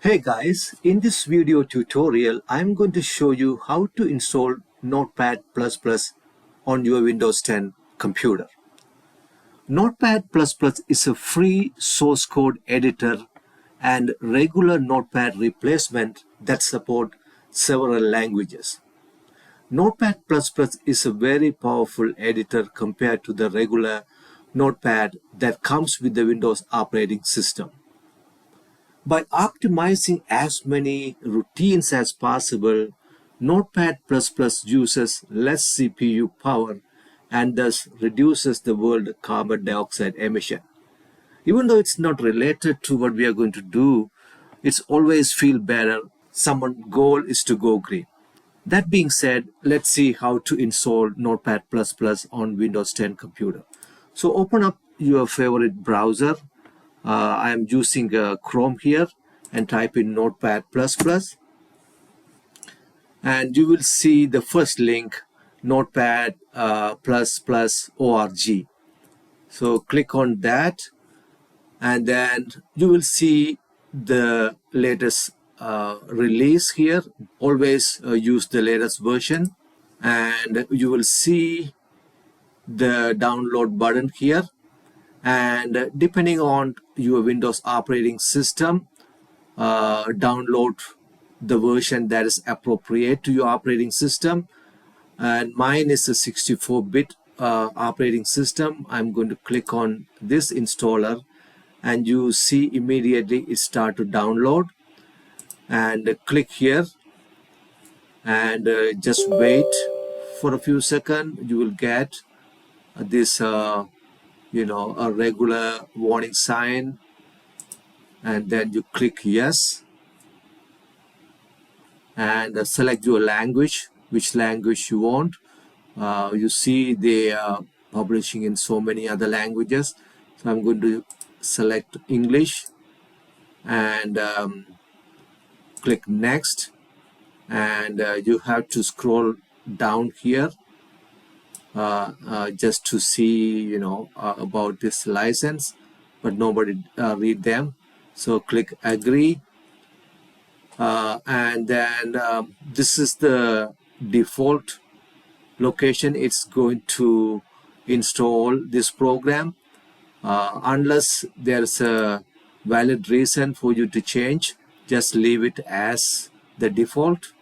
Hey guys, in this video tutorial, I'm going to show you how to install Notepad++ on your Windows 10 computer. Notepad++ is a free source code editor and regular Notepad replacement that support several languages. Notepad++ is a very powerful editor compared to the regular Notepad that comes with the Windows operating system. By optimizing as many routines as possible, Notepad++ uses less CPU power and thus reduces the world carbon dioxide emission. Even though it's not related to what we are going to do, it's always feel better. Someone's goal is to go green. That being said, let's see how to install Notepad++ on Windows 10 computer. So open up your favorite browser. I am using Chrome here and type in Notepad++, and you will see the first link, Notepad++ org. So click on that, and then you will see the latest release here. Always use the latest version, and you will see the download button here. And depending on your Windows operating system, download the version that is appropriate to your operating system. And mine is a 64-bit operating system. I'm going to click on this installer, and you see immediately it start to download. And click here, and just wait for a few seconds. You will get this a regular warning sign, and then you click yes, and select your language, which language you want. You see they are publishing in so many other languages, so I'm going to select English, and click next, and you have to scroll down here just to see about this license, but nobody read them. So click agree, and then this is the default location it's going to install this program, unless there's a valid reason for you to change. Just leave it as the default,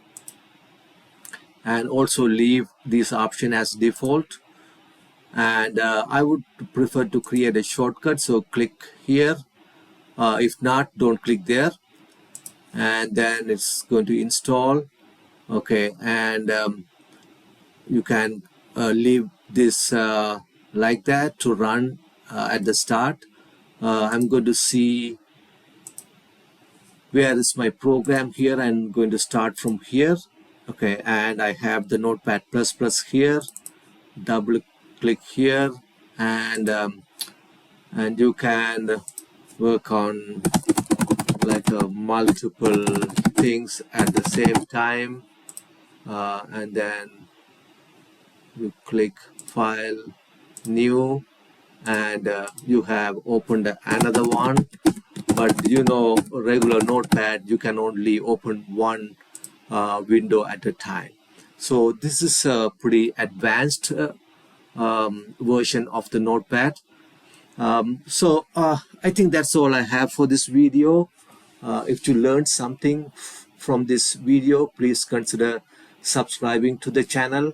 and also leave this option as default. And I would prefer to create a shortcut, so click here. If not, don't click there, and then it's going to install. Okay, and you can leave this like that to run at the start. I'm going to see where is my program here. I'm going to start from here. Okay, and I have the Notepad++ here. Double click here, and you can work on like multiple things at the same time, and then you click file, new, and you have opened another one. But regular Notepad, you can only open one window at a time. So this is a pretty advanced version of the Notepad. So I think that's all I have for this video. If you learned something from this video, please consider subscribing to the channel.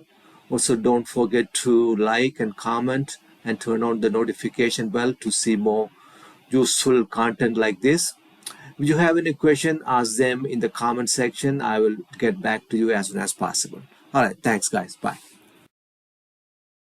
Also, don't forget to like and comment and turn on the notification bell to see more useful content like this. If you have any question, ask them in the comment section. I will get back to you as soon as possible. All right, thanks guys, bye.